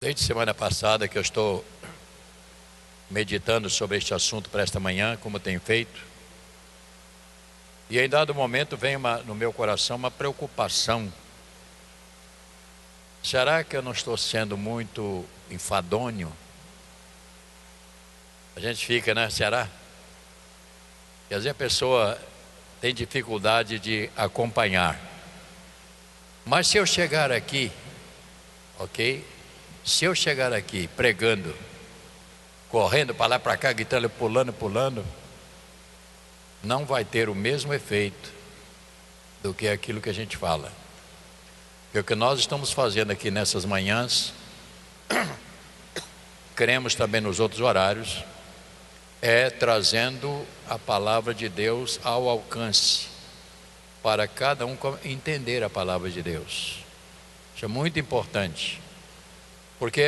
Desde semana passada que eu estou meditando sobre este assunto para esta manhã, como tenho feito. E em dado momento vem no meu coração uma preocupação. Será que eu não estou sendo muito enfadonho? A gente fica, né? Será? E às vezes a pessoa tem dificuldade de acompanhar. Mas se eu chegar aqui, ok? Se eu chegar aqui pregando, correndo para lá para cá, gritando, pulando, não vai ter o mesmo efeito do que aquilo que a gente fala. Porque o que nós estamos fazendo aqui nessas manhãs, cremos também nos outros horários, é trazendo a palavra de Deus ao alcance, para cada um entender a palavra de Deus. Isso é muito importante. Porque,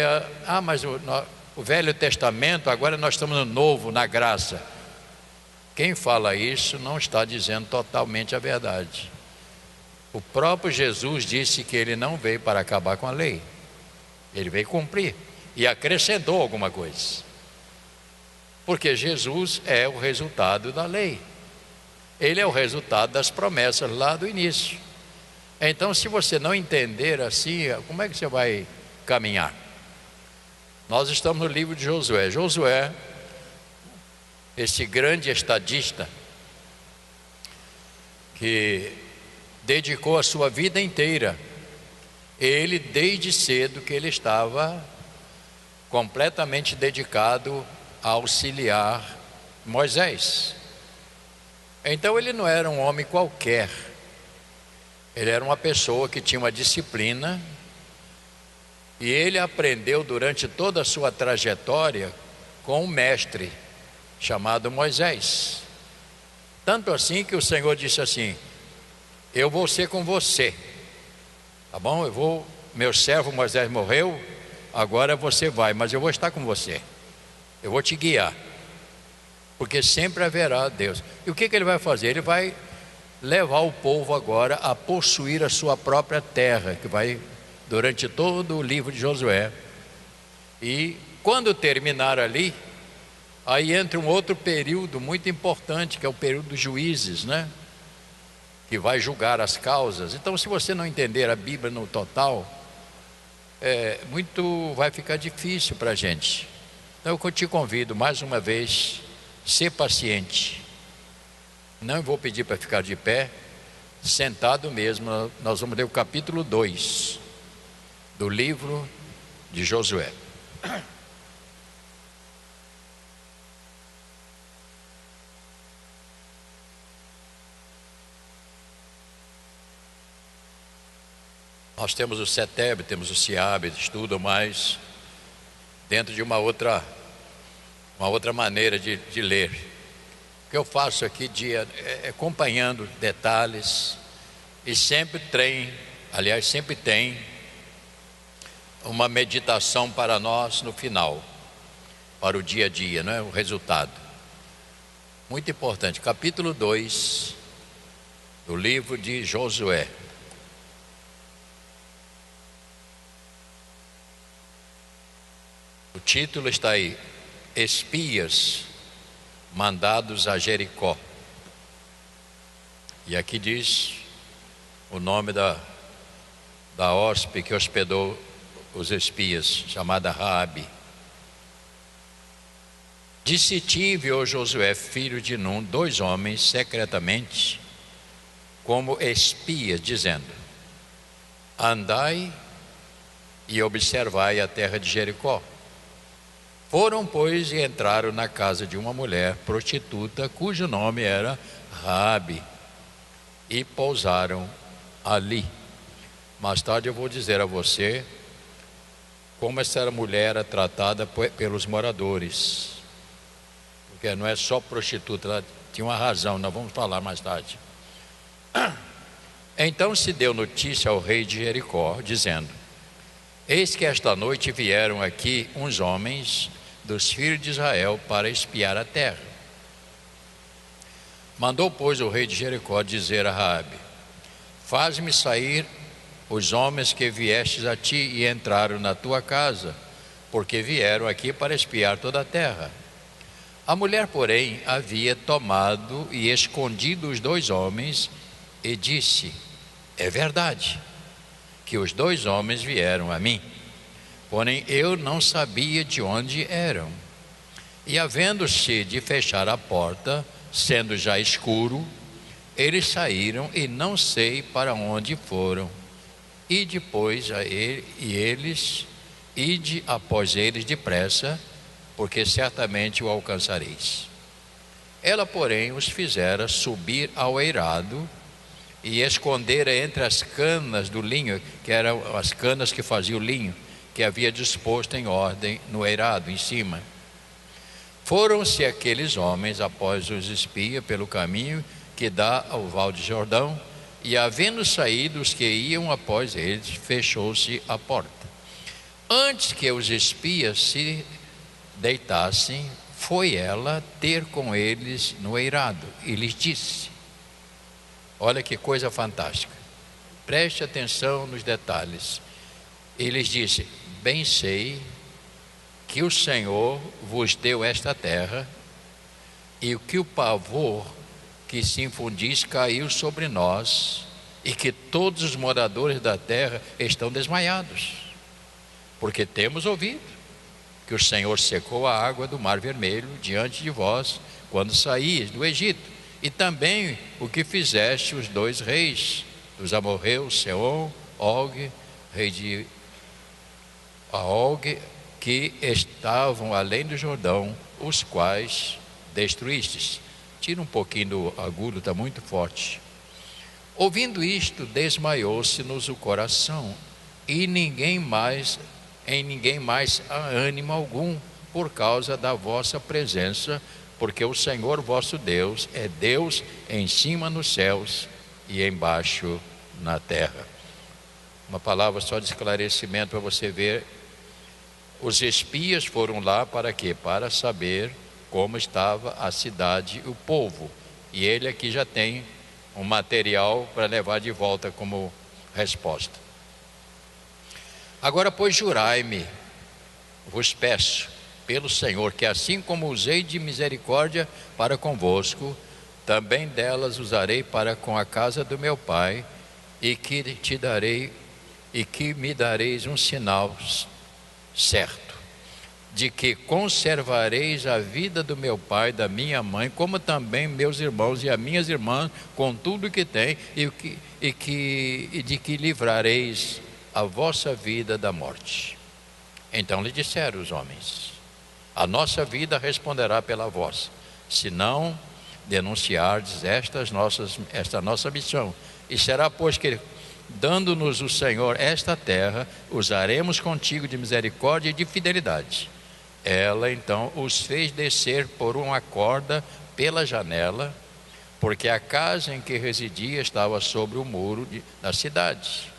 mas o Velho Testamento, agora nós estamos no Novo, na graça. Quem fala isso não está dizendo totalmente a verdade. O próprio Jesus disse que ele não veio para acabar com a lei. Ele veio cumprir e acrescentou alguma coisa. Porque Jesus é o resultado da lei. Ele é o resultado das promessas lá do início. Então, se você não entender assim, como é que você vai caminhar? Nós estamos no livro de Josué. Josué, esse grande estadista, que dedicou a sua vida inteira, ele desde cedo que ele estava completamente dedicado a auxiliar Moisés. Então ele não era um homem qualquer, ele era uma pessoa que tinha uma disciplina, e ele aprendeu durante toda a sua trajetória com um mestre chamado Moisés. Tanto assim que o Senhor disse assim: eu vou ser com você, tá bom? Meu servo Moisés morreu, agora você vai, mas eu vou estar com você, eu vou te guiar, porque sempre haverá Deus. E o que ele vai fazer? Ele vai levar o povo agora a possuir a sua própria terra, que vai durante todo o livro de Josué. E quando terminar ali, aí entra um outro período muito importante, que é o período dos juízes, né? Que vai julgar as causas. Então, se você não entender a Bíblia no total, vai ficar difícil para a gente. Então eu te convido mais uma vez, ser paciente. Não vou pedir para ficar de pé, sentado mesmo. Nós vamos ler o capítulo 2 do livro de Josué. Nós temos o CETEB, temos o CIAB, estudam mais dentro de uma outra maneira de ler. O que eu faço aqui acompanhando detalhes, e sempre tem uma meditação para nós no final, para o dia a dia, não é? O resultado. Muito importante, capítulo 2 do livro de Josué. O título está aí: Espias mandados a Jericó. E aqui diz o nome da hóspede que hospedou os espias, chamada Raabe. Disse-te, ó Josué, filho de Num, 2 homens secretamente como espias, dizendo: andai e observai a terra de Jericó. Foram, pois, e entraram na casa de uma mulher prostituta, cujo nome era Raabe, e pousaram ali. Mais tarde eu vou dizer a você como essa mulher era tratada pelos moradores, porque não é só prostituta, ela tinha uma razão, nós vamos falar mais tarde. Então se deu notícia ao rei de Jericó, dizendo: eis que esta noite vieram aqui uns homens dos filhos de Israel para espiar a terra. Mandou, pois, o rei de Jericó dizer a Raabe: faz-me sair os homens que viestes a ti e entraram na tua casa porque vieram aqui para espiar toda a terra. A mulher, porém, havia tomado e escondido os 2 homens e disse: é verdade que os 2 homens vieram a mim, porém eu não sabia de onde eram. E havendo-se de fechar a porta, sendo já escuro, eles saíram e não sei para onde foram. E depois ide após eles depressa, porque certamente o alcançareis. Ela, porém, os fizera subir ao eirado e escondera entre as canas do linho, que eram as canas que faziam o linho, que havia disposto em ordem no eirado, em cima. Foram-se aqueles homens após os espias pelo caminho que dá ao Val de Jordão, e havendo saído os que iam após eles, fechou-se a porta. Antes que os espias se deitassem, foi ela ter com eles no eirado e lhes disse: olha que coisa fantástica, preste atenção nos detalhes. E lhes disse: bem sei que o Senhor vos deu esta terra, e que o pavor que se infundis caiu sobre nós, e que todos os moradores da terra estão desmaiados, porque temos ouvido que o Senhor secou a água do Mar Vermelho diante de vós, quando saíes do Egito, e também o que fizeste os 2 reis dos amorreus, Sehom, Og, rei de Og, que estavam além do Jordão, os quais destruístes. Tira um pouquinho do agudo, está muito forte. Ouvindo isto, desmaiou-se-nos o coração, e em ninguém mais há ânimo algum, por causa da vossa presença, porque o Senhor vosso Deus é Deus em cima nos céus e embaixo na terra. Uma palavra só de esclarecimento para você ver. Os espias foram lá para quê? Para saber como estava a cidade e o povo. E ele aqui já tem um material para levar de volta como resposta. Agora, pois, jurai-me, vos peço, pelo Senhor, que assim como usei de misericórdia para convosco, também delas usarei para com a casa do meu pai, e que me dareis um sinal certo, de que conservareis a vida do meu pai, da minha mãe, como também meus irmãos e as minhas irmãs, com tudo que tem, e de que livrareis a vossa vida da morte. Então lhe disseram os homens: a nossa vida responderá pela vossa, se não denunciardes esta nossa missão. E será, pois, que dando-nos o Senhor esta terra, usaremos contigo de misericórdia e de fidelidade. Ela então os fez descer por uma corda pela janela, porque a casa em que residia estava sobre o muro da cidade.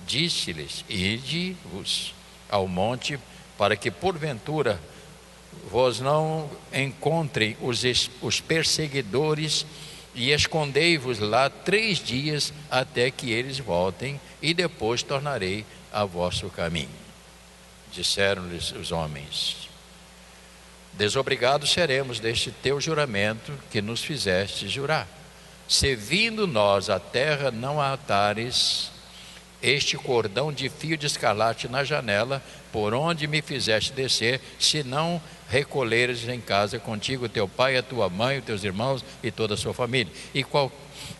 Disse-lhes: ide-vos ao monte, para que porventura vós não encontrem os perseguidores, e escondei-vos lá 3 dias até que eles voltem, e depois tornarei a vosso caminho. Disseram-lhes os homens: desobrigados seremos deste teu juramento que nos fizeste jurar, se vindo nós à terra não atares este cordão de fio de escarlate na janela, por onde me fizeste descer, se não recolheres em casa contigo teu pai, a tua mãe, os teus irmãos e toda a sua família. E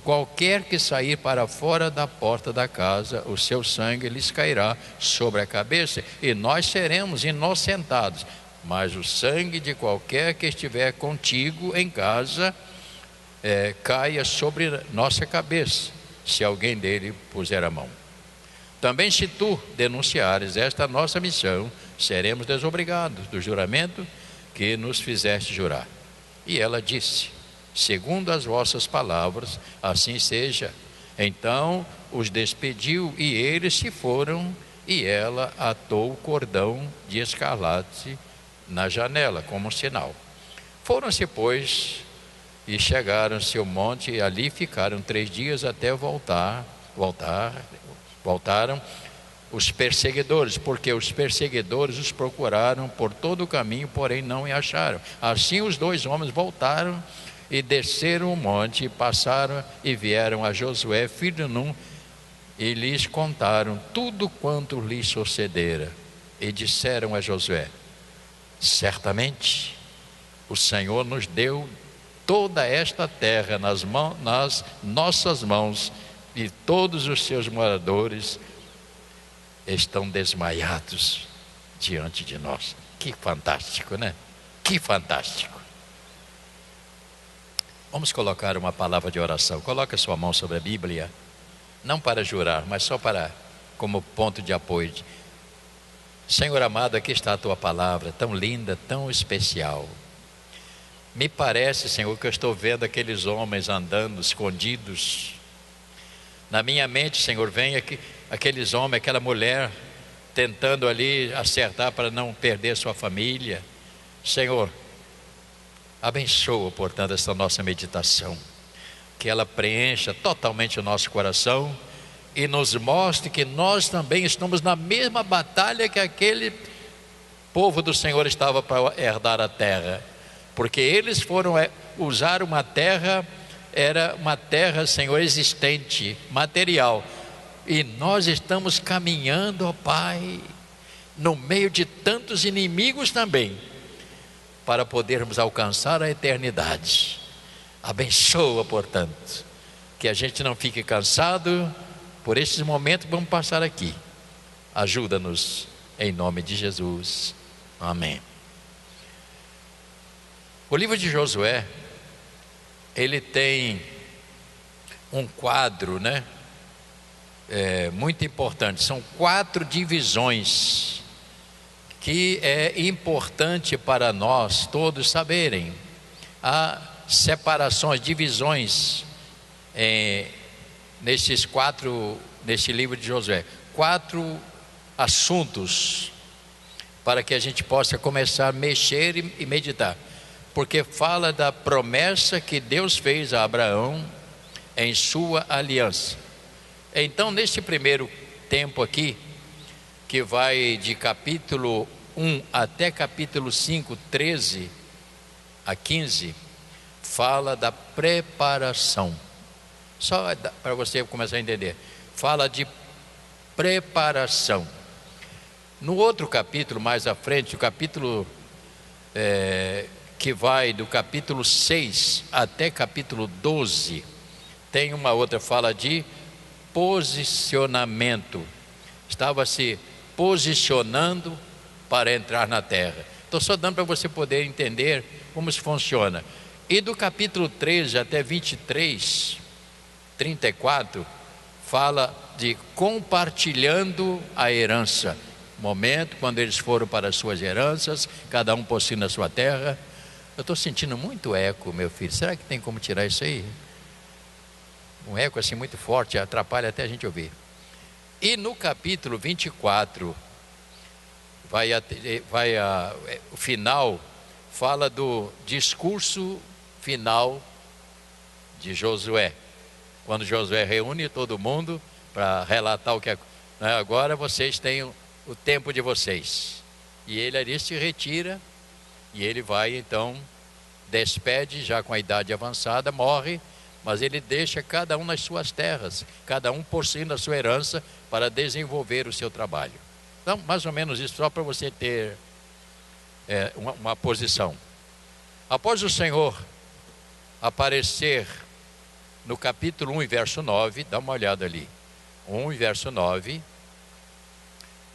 qualquer que sair para fora da porta da casa, o seu sangue lhes cairá sobre a cabeça, e nós seremos inocentados. Mas o sangue de qualquer que estiver contigo em casa caia sobre nossa cabeça, se alguém dele puser a mão. Também se tu denunciares esta nossa missão, seremos desobrigados do juramento que nos fizeste jurar. E ela disse: segundo as vossas palavras, assim seja. Então os despediu e eles se foram, e ela atou o cordão de escarlate na janela como sinal. Foram-se, pois, e chegaram-se ao monte, e ali ficaram 3 dias até voltaram, os perseguidores, porque os perseguidores os procuraram por todo o caminho, porém não o acharam. Assim os dois homens voltaram e desceram o monte, e passaram e vieram a Josué, filho de Nun, e lhes contaram tudo quanto lhes sucedera. E disseram a Josué: certamente o Senhor nos deu toda esta terra nas nossas mãos, e todos os seus moradores estão desmaiados diante de nós. Que fantástico, né? Que fantástico. Vamos colocar uma palavra de oração. Coloque a sua mão sobre a Bíblia, não para jurar, mas só para como ponto de apoio. Senhor amado, aqui está a tua palavra, tão linda, tão especial. Me parece, Senhor, que eu estou vendo aqueles homens andando escondidos. Na minha mente, Senhor, vem aqueles homens, aquela mulher tentando ali acertar para não perder sua família. Senhor, abençoa, portanto, esta nossa meditação, que ela preencha totalmente o nosso coração e nos mostre que nós também estamos na mesma batalha que aquele povo do Senhor estava para herdar a terra, porque eles foram usar uma terra, era uma terra, Senhor, existente, material, e nós estamos caminhando, ó Pai, no meio de tantos inimigos também, para podermos alcançar a eternidade. Abençoa, portanto, que a gente não fique cansado por esses momentos que vamos passar aqui. Ajuda-nos, em nome de Jesus, amém. O livro de Josué, ele tem um quadro, né? Muito importante. São 4 divisões que é importante para nós todos saberem. Há separações, divisões nesse livro de Josué. 4 assuntos para que a gente possa começar a mexer e meditar. Porque fala da promessa que Deus fez a Abraão em sua aliança. Então, neste primeiro tempo aqui, que vai de capítulo 1 até capítulo 5, 13 a 15, fala da preparação. Só para você começar a entender. Fala de preparação. No outro capítulo, mais à frente, o capítulo que vai do capítulo 6 até capítulo 12, tem uma outra fala de posicionamento. Estava se posicionando para entrar na terra. Estou só dando para você poder entender como isso funciona. E do capítulo 13 até 23, 34, fala de compartilhando a herança. Momento quando eles foram para as suas heranças, cada um possuindo a sua terra. Eu estou sentindo muito eco, meu filho. Será que tem como tirar isso aí? Um eco assim muito forte, atrapalha até a gente ouvir. E no capítulo 24, o final, fala do discurso final de Josué. Quando Josué reúne todo mundo para relatar o que é. Agora vocês têm o tempo de vocês. E ele ali se retira. E ele vai então, despede já com a idade avançada, morre, mas ele deixa cada um nas suas terras, cada um possuindo a sua herança para desenvolver o seu trabalho. Então, mais ou menos isso, só para você ter uma posição. Após o Senhor aparecer no capítulo 1 e verso 9, dá uma olhada ali, 1 e verso 9,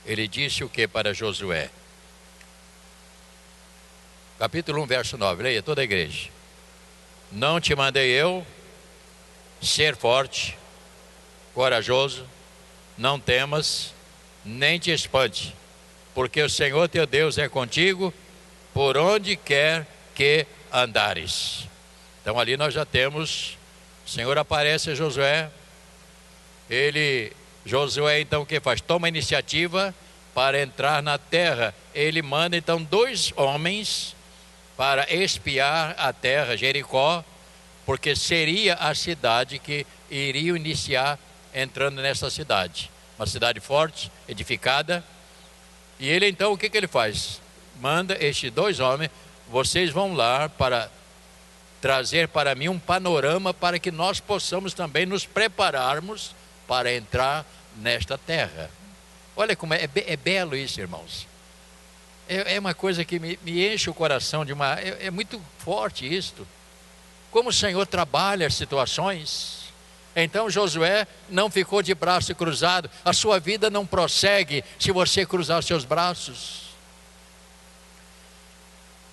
ele disse o que para Josué? Capítulo 1, verso 9, leia toda a igreja. Não te mandei eu ser forte, corajoso, não temas, nem te espante, porque o Senhor teu Deus é contigo, por onde quer que andares. Então ali nós já temos, o Senhor aparece a Josué, Josué então o que faz? Toma a iniciativa para entrar na terra. Ele manda então 2 homens para espiar a terra, Jericó, porque seria a cidade que iriam iniciar entrando nessa cidade. uma cidade forte, edificada. E ele então, o que ele faz? Manda estes 2 homens, vocês vão lá para trazer para mim um panorama para que nós possamos também nos prepararmos para entrar nesta terra. Olha como é belo isso, irmãos. É uma coisa que me enche o coração de uma... É muito forte isto. Como o Senhor trabalha as situações. Então Josué não ficou de braço cruzado. A sua vida não prossegue se você cruzar os seus braços.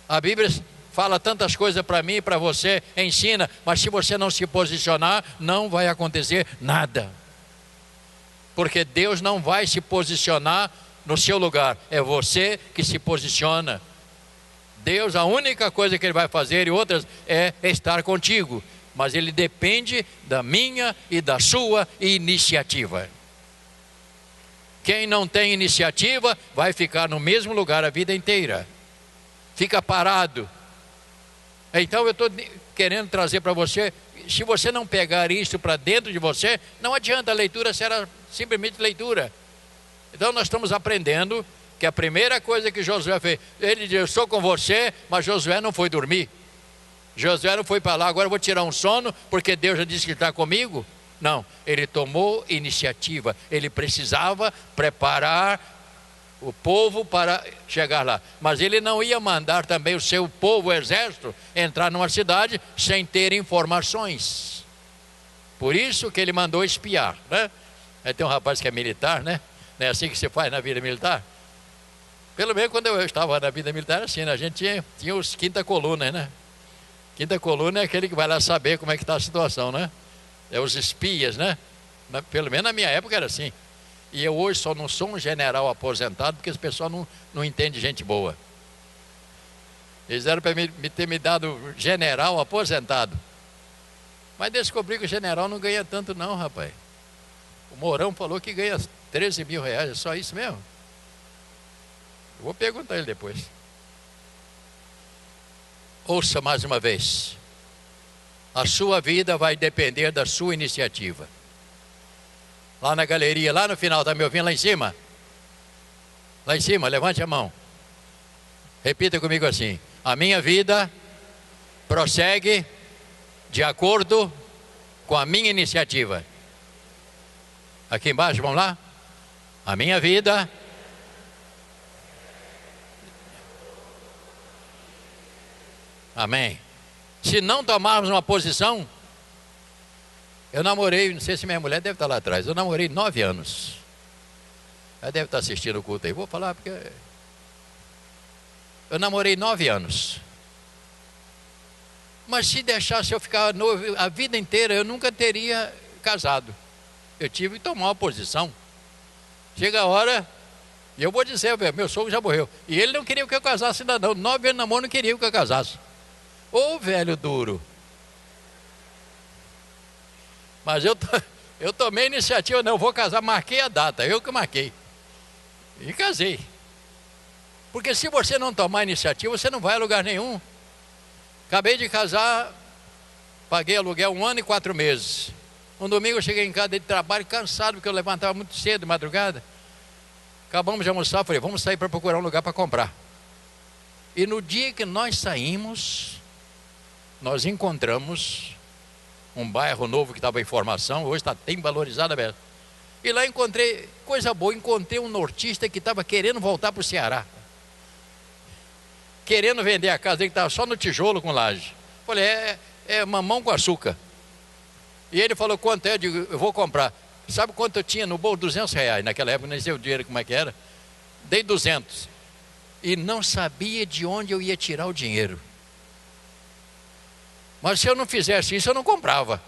A Bíblia fala tantas coisas para mim e para você, ensina, mas se você não se posicionar, não vai acontecer nada. Porque Deus não vai se posicionar no seu lugar, é você que se posiciona. Deus, a única coisa que Ele vai fazer e outras é estar contigo, mas Ele depende da minha e da sua iniciativa. Quem não tem iniciativa vai ficar no mesmo lugar a vida inteira, fica parado. Então eu estou querendo trazer para você, se você não pegar isso para dentro de você, não adianta, a leitura será simplesmente leitura. Então nós estamos aprendendo que a primeira coisa que Josué fez, ele disse, eu estou com você, mas Josué não foi dormir. Josué não foi para lá, agora eu vou tirar um sono, porque Deus já disse que está comigo. Não, ele tomou iniciativa, ele precisava preparar o povo para chegar lá. Mas ele não ia mandar também o seu povo, o exército, entrar numa cidade sem ter informações. Por isso que ele mandou espiar, né? Aí tem um rapaz que é militar, né? Não é assim que se faz na vida militar? Pelo menos quando eu estava na vida militar, assim, né? A gente tinha os quinta colunas, né? Quinta coluna é aquele que vai lá saber como é que está a situação, né? É os espias, né? Pelo menos na minha época era assim. E eu hoje só não sou um general aposentado porque as pessoas não entendem gente boa. Eles eram para ter me dado general aposentado. Mas descobri que o general não ganha tanto não, rapaz. O Mourão falou que ganha 13 mil reais, é só isso mesmo? Eu vou perguntar ele depois. Ouça mais uma vez. A sua vida vai depender da sua iniciativa. Lá na galeria, lá no final, está me ouvindo lá em cima? Lá em cima, levante a mão. Repita comigo assim: a minha vida prossegue de acordo com a minha iniciativa. Aqui embaixo, vamos lá? A minha vida amém. Se não tomarmos uma posição, eu namorei, não sei se minha mulher deve estar lá atrás, eu namorei 9 anos. Ela deve estar assistindo o culto aí, vou falar porque... Eu namorei 9 anos. Mas se deixasse eu ficar noivo a vida inteira, eu nunca teria casado. Eu tive que tomar uma posição. Chega a hora, e eu vou dizer, meu sogro já morreu. E ele não queria que eu casasse ainda não. 9 anos de namoro, não queria que eu casasse. Ô velho duro. Mas eu tomei iniciativa, não, eu vou casar, marquei a data, eu que marquei. E casei. Porque se você não tomar iniciativa, você não vai a lugar nenhum. Acabei de casar, paguei aluguel 1 ano e 4 meses. Um domingo eu cheguei em casa de trabalho, cansado, porque eu levantava muito cedo, de madrugada. Acabamos de almoçar, falei, vamos sair para procurar um lugar para comprar. E no dia que nós saímos, nós encontramos um bairro novo que estava em formação, hoje está bem valorizado aberto. E lá encontrei, coisa boa, encontrei um nortista que estava querendo voltar para o Ceará. Querendo vender a casa dele, que estava só no tijolo com laje. Falei, é mamão com açúcar. E ele falou, quanto é? Eu digo, eu vou comprar. Sabe quanto eu tinha no bolso? 200 reais. Naquela época, nem sei o dinheiro como é que era. Dei 200. E não sabia de onde eu ia tirar o dinheiro. Mas se eu não fizesse isso, eu não comprava.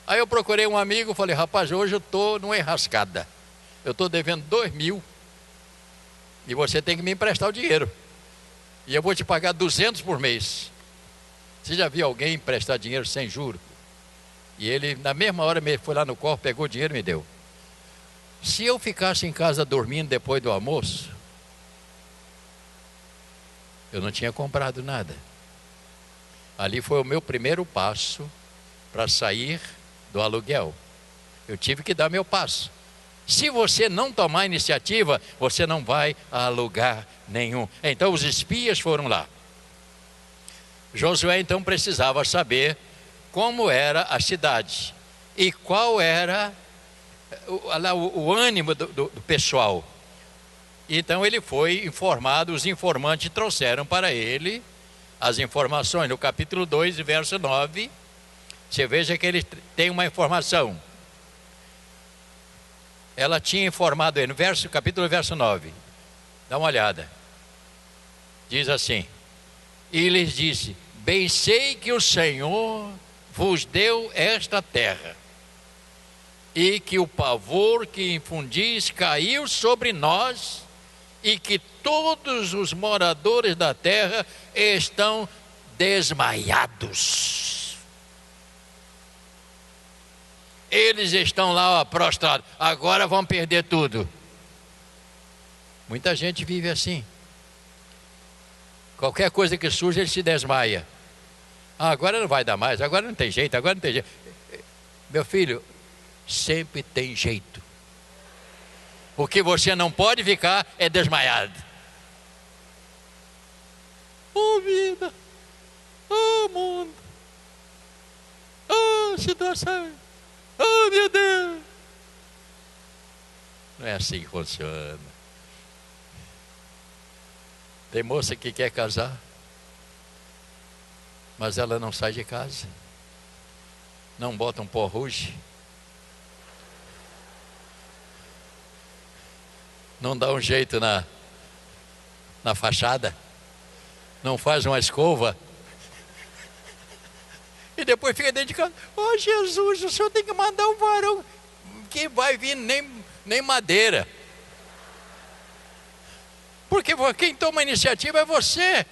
Aí eu procurei um amigo, falei, rapaz, hoje eu estou numa enrascada. Eu estou devendo 2.000. E você tem que me emprestar o dinheiro. E eu vou te pagar 200 por mês. Você já viu alguém emprestar dinheiro sem juro? E ele, na mesma hora, foi lá no corpo, pegou o dinheiro e me deu. Se eu ficasse em casa dormindo depois do almoço, eu não tinha comprado nada. Ali foi o meu primeiro passo para sair do aluguel. Eu tive que dar meu passo. Se você não tomar iniciativa, você não vai a lugar nenhum. Então os espias foram lá. Josué então precisava saber como era a cidade e qual era o ânimo do pessoal. Então ele foi informado, os informantes trouxeram para ele as informações. No capítulo 2, verso 9, você veja que ele tem uma informação. Ela tinha informado ele, no capítulo verso 9. Dá uma olhada. Diz assim: e lhes disse: bem sei que o Senhor vos deu esta terra, e que o pavor que infundis caiu sobre nós, e que todos os moradores da terra estão desmaiados. Eles estão lá prostrados, agora vão perder tudo. Muita gente vive assim. Qualquer coisa que surge, ele se desmaia. Agora não vai dar mais, agora não tem jeito, agora não tem jeito. Meu filho, sempre tem jeito. O que você não pode ficar é desmaiado. Oh vida, oh mundo, oh situação, oh meu Deus. Não é assim que funciona. Tem moça que quer casar, mas ela não sai de casa, não bota um pó rouge, não dá um jeito na fachada, não faz uma escova, e depois fica dentro de casa. Oh Jesus, o Senhor tem que mandar um varão que vai vir nem madeira. Porque quem toma a iniciativa é você.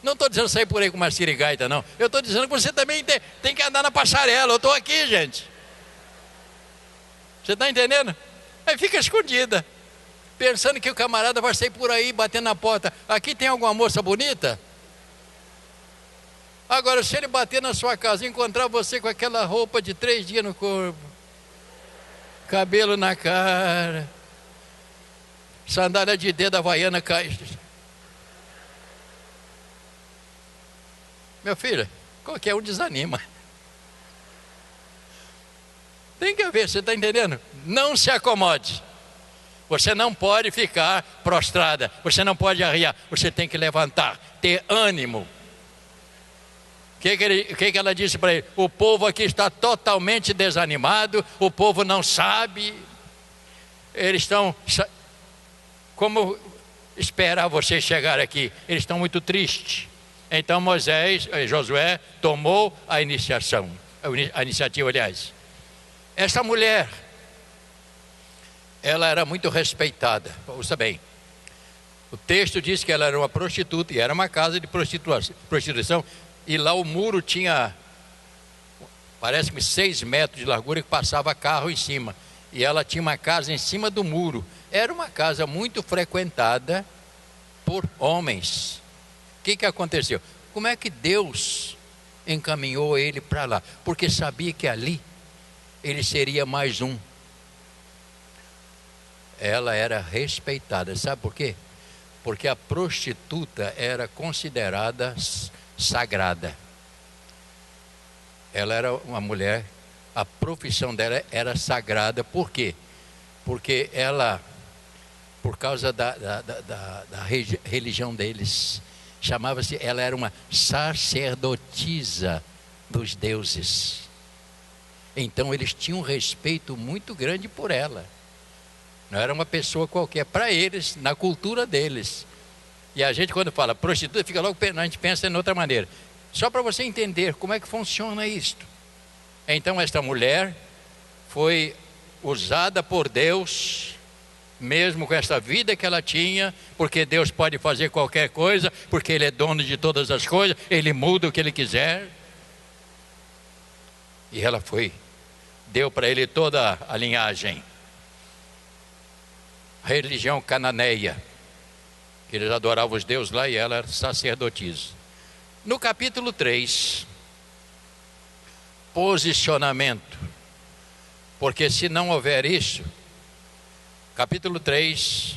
Não estou dizendo sair por aí com uma sirigaita, não. Eu estou dizendo que você também tem que andar na passarela. Eu estou aqui, gente. Você está entendendo? Aí fica escondida, pensando que o camarada vai sair por aí batendo na porta. Aqui tem alguma moça bonita? Agora, se ele bater na sua casa e encontrar você com aquela roupa de 3 dias no corpo, cabelo na cara, sandália de dedo havaiana cai. Meu filho, qualquer um desanima. Tem que haver, você está entendendo? Não se acomode. Você não pode ficar prostrada, você não pode arriar, você tem que levantar, ter ânimo. O que ela disse para ele? O povo aqui está totalmente desanimado, o povo não sabe, eles estão, como esperar você chegar aqui? Eles estão muito tristes. Então Josué tomou a iniciativa, aliás. Essa mulher, ela era muito respeitada, ouça bem. O texto diz que ela era uma prostituta e era uma casa de prostituição. E lá o muro tinha, parece que 6 metros de largura, que passava carro em cima. E ela tinha uma casa em cima do muro. Era uma casa muito frequentada por homens. O que aconteceu? Como é que Deus encaminhou ele para lá? Porque sabia que ali ele seria mais um. Ela era respeitada. Sabe por quê? Porque a prostituta era considerada sagrada. Ela era uma mulher, a profissão dela era sagrada. Por quê? Porque ela, por causa da religião deles, ela era uma sacerdotisa dos deuses. Então eles tinham um respeito muito grande por ela. Não era uma pessoa qualquer, para eles, na cultura deles. E a gente, quando fala prostituta, fica logo, a gente pensa em outra maneira. Só para você entender como é que funciona isto. Então esta mulher foi usada por Deus, mesmo com essa vida que ela tinha, porque Deus pode fazer qualquer coisa, porque Ele é dono de todas as coisas, Ele muda o que Ele quiser. E ela deu para ele toda a linhagem. Religião cananeia, que eles adoravam os deuses lá, e ela era sacerdotisa. No capítulo 3, posicionamento, porque se não houver isso, capítulo 3.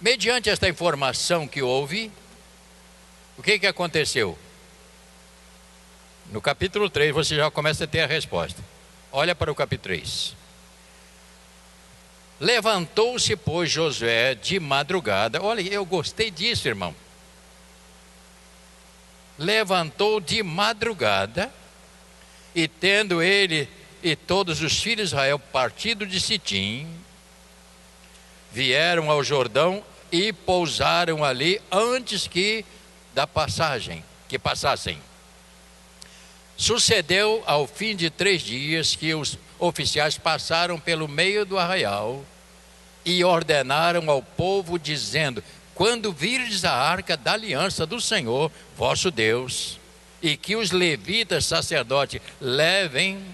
Mediante esta informação que houve, o que aconteceu? No capítulo 3 você já começa a ter a resposta. Olha para o capítulo 3. Levantou-se, pois, Josué de madrugada. Olha, eu gostei disso, irmão. Levantou de madrugada, e tendo ele e todos os filhos de Israel partido de Sitim, vieram ao Jordão e pousaram ali antes que passassem. Sucedeu ao fim de 3 dias que os oficiais passaram pelo meio do arraial e ordenaram ao povo, dizendo: quando virdes a arca da aliança do Senhor, vosso Deus, e que os levitas sacerdotes levem,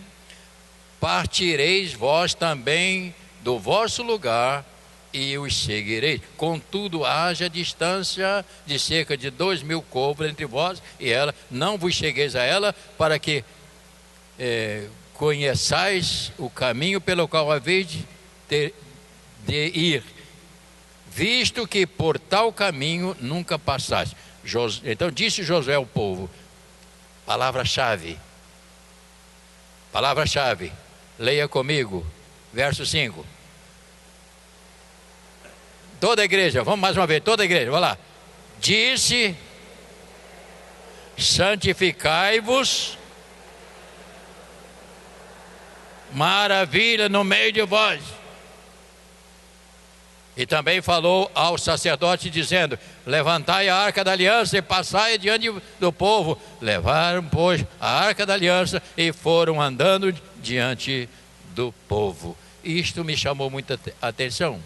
partireis vós também do vosso lugar e os seguireis. Contudo, haja distância de cerca de 2.000 côvados entre vós e ela, não vos chegueis a ela, para que conheçais o caminho pelo qual haveis de ir, visto que por tal caminho nunca passaste. Então disse Josué ao povo, palavra-chave, leia comigo, verso 5. Toda a igreja, vamos mais uma vez, toda a igreja, vamos lá. Disse: santificai-vos, maravilha no meio de vós. E também falou ao sacerdote, dizendo: levantai a arca da aliança e passai diante do povo. Levaram, pois, a arca da aliança e foram andando diante do povo. Isto me chamou muita atenção.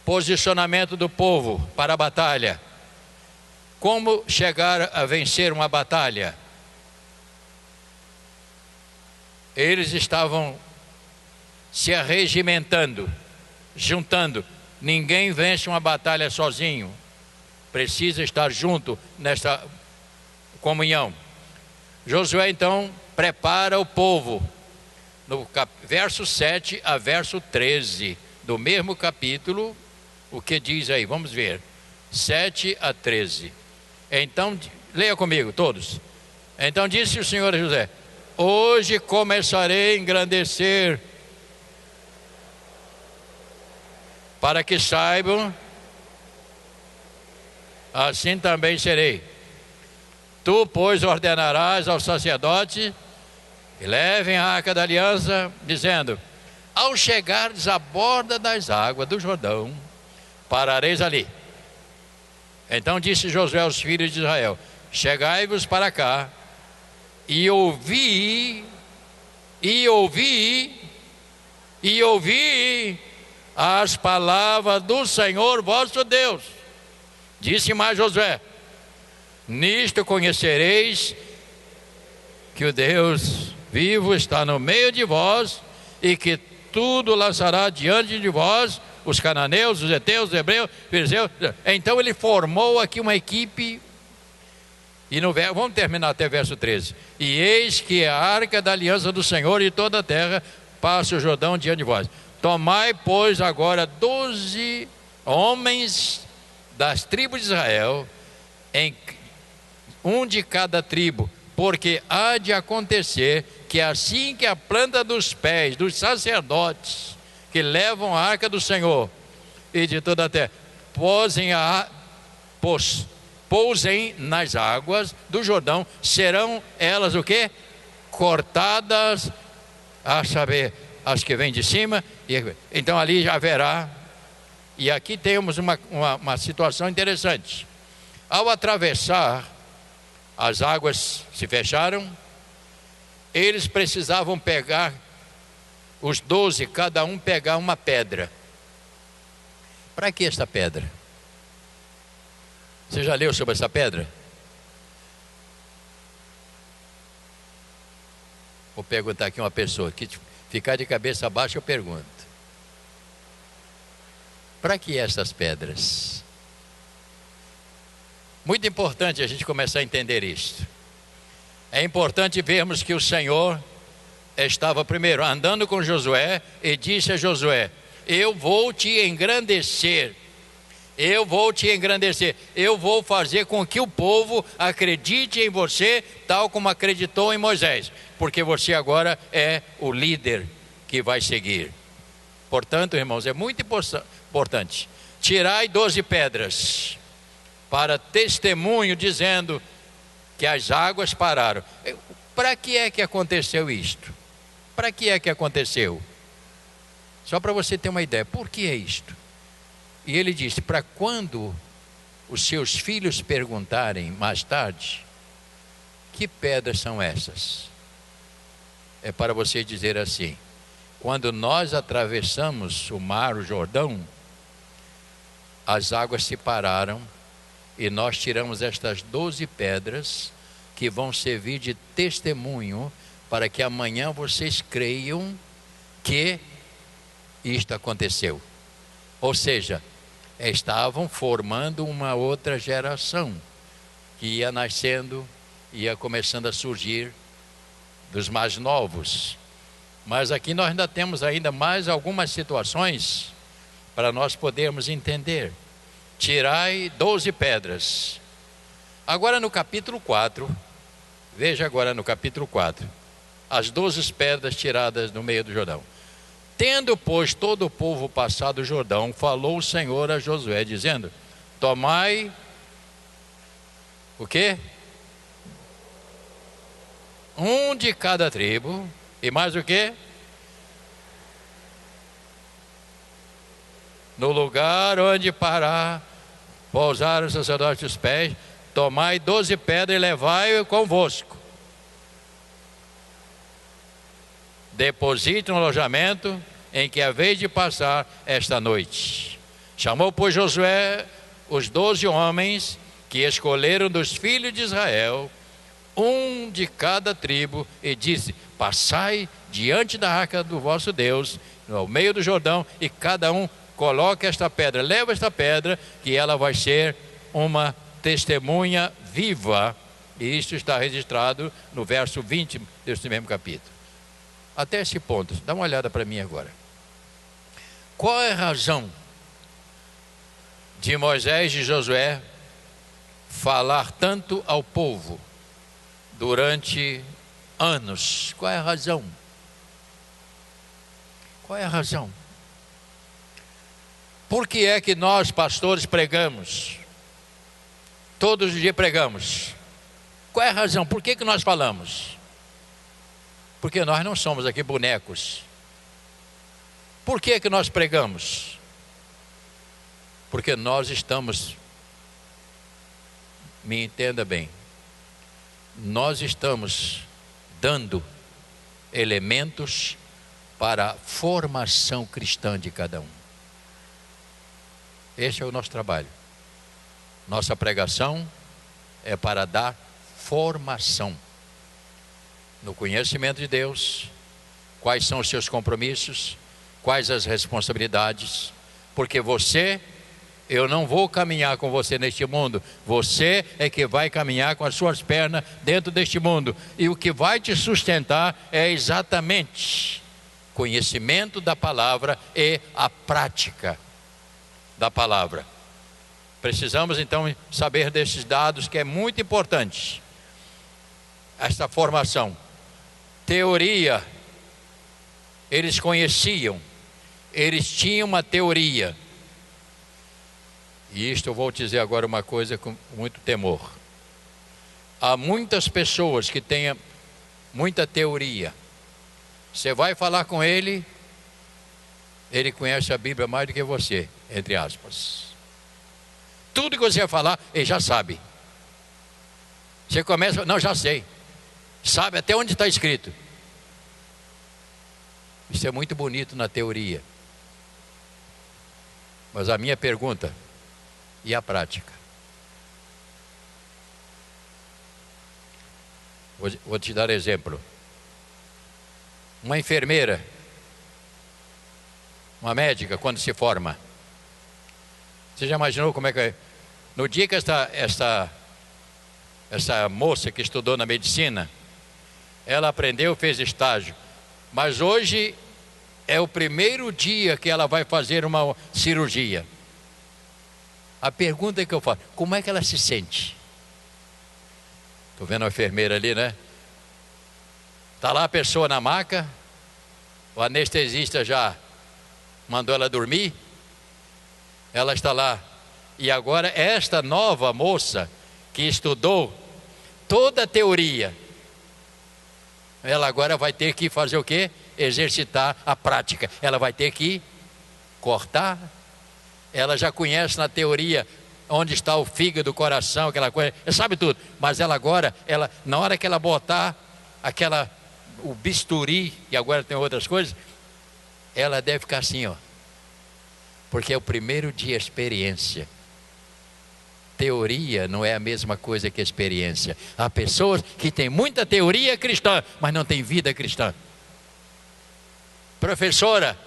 Posicionamento do povo para a batalha. Como chegar a vencer uma batalha? Eles estavam se arregimentando, juntando. Ninguém vence uma batalha sozinho. Precisa estar junto nesta comunhão. Josué então prepara o povo. No verso 7 a verso 13 do mesmo capítulo. O que diz aí? Vamos ver. 7 a 13. Então, leia comigo todos. Então disse o Senhor a José: hoje começarei a engrandecer, para que saibam, assim também serei. Tu, pois, ordenarás aos sacerdotes que levem a arca da aliança, dizendo: ao chegardes à borda das águas do Jordão, parareis ali. Então disse Josué aos filhos de Israel: chegai-vos para cá, e ouvi as palavras do Senhor vosso Deus. Disse mais Josué: nisto conhecereis que o Deus vivo está no meio de vós, e que tudo lançará diante de vós os cananeus, os heteus, os hebreus, os filisteus. Então ele formou aqui uma equipe. E vamos terminar até verso 13. E eis que a arca da aliança do Senhor e toda a terra passa o Jordão diante de vós. Tomai, pois, agora 12 homens das tribos de Israel, um de cada tribo, porque há de acontecer que assim que a planta dos pés dos sacerdotes que levam a arca do Senhor e de toda a terra pousem nas águas do Jordão, serão elas o quê? Cortadas, a saber, as que vêm de cima. Então ali já haverá. E aqui temos uma situação interessante. Ao atravessar, as águas se fecharam. Eles precisavam pegar, os 12, cada um pegar uma pedra. Para que esta pedra? Você já leu sobre essa pedra? Vou perguntar aqui uma pessoa que ficar de cabeça baixa, eu pergunto: para que essas pedras? Muito importante a gente começar a entender isto. É importante vermos que o Senhor estava primeiro andando com Josué e disse a Josué: eu vou te engrandecer. Eu vou te engrandecer. Eu vou fazer com que o povo acredite em você, tal como acreditou em Moisés, porque você agora é o líder que vai seguir. Portanto, irmãos, é muito importante. Tirai 12 pedras para testemunho, dizendo que as águas pararam. Para que é que aconteceu isto? Para que é que aconteceu? Só para você ter uma ideia, por que é isto? E ele disse: para quando os seus filhos perguntarem mais tarde, que pedras são essas? É para você dizer assim: quando nós atravessamos o mar, o Jordão, as águas se pararam e nós tiramos estas 12 pedras que vão servir de testemunho para que amanhã vocês creiam que isto aconteceu. Ou seja, estavam formando uma outra geração que ia nascendo, ia começando a surgir dos mais novos. Mas aqui nós ainda temos mais algumas situações para nós podermos entender. Tirai 12 pedras. Agora no capítulo 4, veja agora no capítulo 4, as 12 pedras tiradas no meio do Jordão. Tendo, pois, todo o povo passado o Jordão, falou o Senhor a Josué, dizendo: tomai o quê? Um de cada tribo, e mais o quê? No lugar onde pousaram os sacerdotes os pés, tomai 12 pedras e levai-o convosco. Deposite no alojamento em que haveis de passar esta noite. Chamou, pois, Josué os 12 homens que escolheram dos filhos de Israel, um de cada tribo, e disse: passai diante da arca do vosso Deus, no meio do Jordão, e cada um coloque esta pedra, leva esta pedra, que ela vai ser uma testemunha viva. E isso está registrado no verso 20 deste mesmo capítulo. Até esse ponto, dá uma olhada para mim agora. Qual é a razão de Moisés e Josué falar tanto ao povo durante anos? Qual é a razão? Qual é a razão? Por que é que nós, pastores, pregamos? Todos os dias pregamos. Qual é a razão? Por que nós falamos? Porque nós não somos aqui bonecos. Por que nós pregamos? Porque nós estamos, me entenda bem, nós estamos dando elementos para a formação cristã de cada um. Esse é o nosso trabalho. Nossa pregação é para dar formação no conhecimento de Deus, quais são os seus compromissos, quais as responsabilidades, porque eu não vou caminhar com você neste mundo, você é que vai caminhar com as suas pernas dentro deste mundo, e o que vai te sustentar é exatamente conhecimento da palavra e a prática da palavra. Precisamos então saber desses dados, que é muito importante esta formação. Teoria, eles conheciam, eles tinham uma teoria. E isto eu vou dizer agora uma coisa com muito temor. Há muitas pessoas que têm muita teoria. Você vai falar com ele, ele conhece a Bíblia mais do que você, entre aspas. Tudo que você vai falar, ele já sabe. Você começa, não, já sei. Sabe até onde está escrito. Isso é muito bonito na teoria. Mas a minha pergunta, e a prática? Vou te dar exemplo. Uma enfermeira, uma médica, quando se forma, você já imaginou como é que é? No dia que essa moça que estudou na medicina, ela aprendeu, fez estágio, Mas hoje é o primeiro dia que ela vai fazer uma cirurgia. A pergunta que eu faço: como é que ela se sente? Estou vendo a enfermeira ali, né? Está lá a pessoa na maca, o anestesista já mandou ela dormir, ela está lá. E agora esta nova moça que estudou toda a teoria, ela agora vai ter que fazer o quê? Exercitar a prática. Ela vai ter que cortar. Ela já conhece na teoria onde está o fígado, o coração, aquela coisa, ela sabe tudo. Mas ela agora, na hora que ela botar o bisturi, e agora tem outras coisas, ela deve ficar assim, ó. Porque é o primeiro dia de experiência. Teoria não é a mesma coisa que experiência. Há pessoas que têm muita teoria cristã, mas não têm vida cristã. Professora,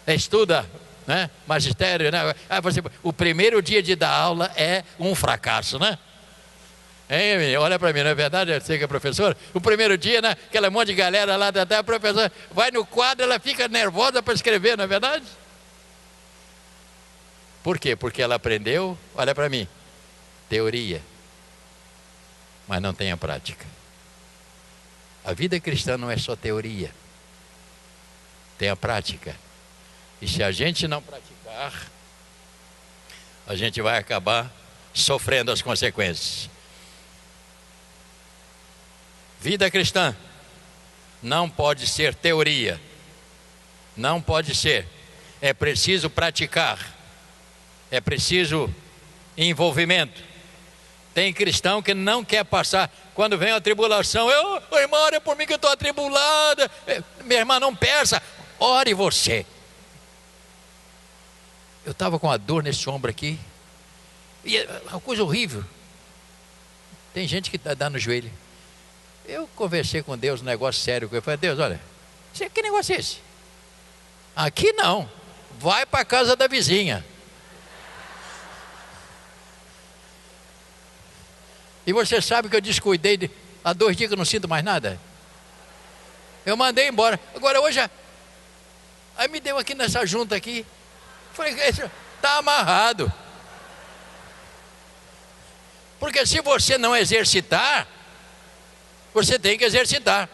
estuda, né? Magistério, né? O primeiro dia de dar aula é um fracasso, né? Hein, olha para mim, não é verdade? Eu sei que é professora. O primeiro dia, né? Aquela monte de galera lá, até a professora vai no quadro, ela fica nervosa para escrever, não é verdade? Por quê? Porque ela aprendeu, olha para mim, teoria, mas não tem a prática. A vida cristã não é só teoria, tem a prática. E se a gente não praticar, a gente vai acabar sofrendo as consequências. Vida cristã não pode ser teoria, não pode ser. É preciso praticar, é preciso envolvimento. Tem cristão que não quer passar. Quando vem a tribulação, irmã, ore por mim que eu estou atribulada. Minha irmã, não peça, ore você. Eu estava com a dor nesse ombro aqui, e é uma coisa horrível. Tem gente que dá no joelho. Eu conversei com Deus, um negócio sério. Eu falei: Deus, olha, que negócio é esse? Aqui não, vai para a casa da vizinha. E você sabe que eu descuidei, há 2 dias que eu não sinto mais nada. Eu mandei embora. Agora hoje, aí me deu aqui nessa junta aqui. Falei: está amarrado. Porque se você não exercitar, você tem que exercitar.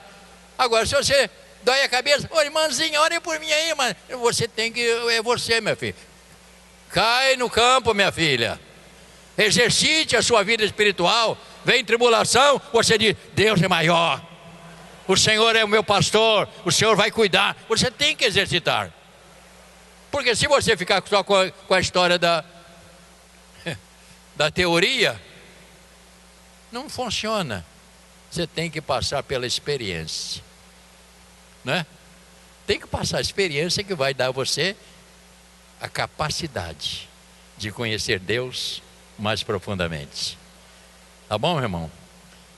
Agora, se você dói a cabeça, irmãzinha, ore por mim aí, mas você tem que, é você, minha filha. Cai no campo, minha filha. Exercite a sua vida espiritual. Vem tribulação, você diz: Deus é maior, o Senhor é o meu pastor, o Senhor vai cuidar. Você tem que exercitar. Porque se você ficar só com a história da teoria, não funciona. Você tem que passar pela experiência, né? Tem que passar a experiência que vai dar a você a capacidade de conhecer Deus mais profundamente. Tá bom, meu irmão?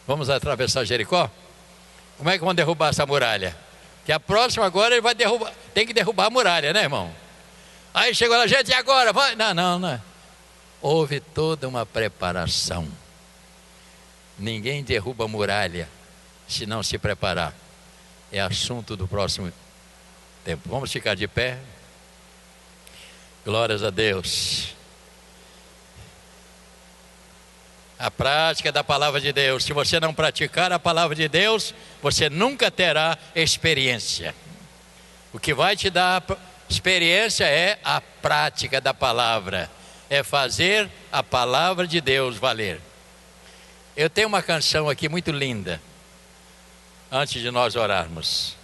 Vamos atravessar Jericó? Como é que vão derrubar essa muralha? Que a próxima agora ele vai derrubar, tem que derrubar a muralha, né, irmão? Aí chegou lá, gente, e agora? Vai? Não. Houve toda uma preparação. Ninguém derruba a muralha se não se preparar. É assunto do próximo tempo. Vamos ficar de pé. Glórias a Deus. A prática da palavra de Deus. Se você não praticar a palavra de Deus, você nunca terá experiência. O que vai te dar experiência é a prática da palavra. É fazer a palavra de Deus valer. Eu tenho uma canção aqui muito linda, antes de nós orarmos.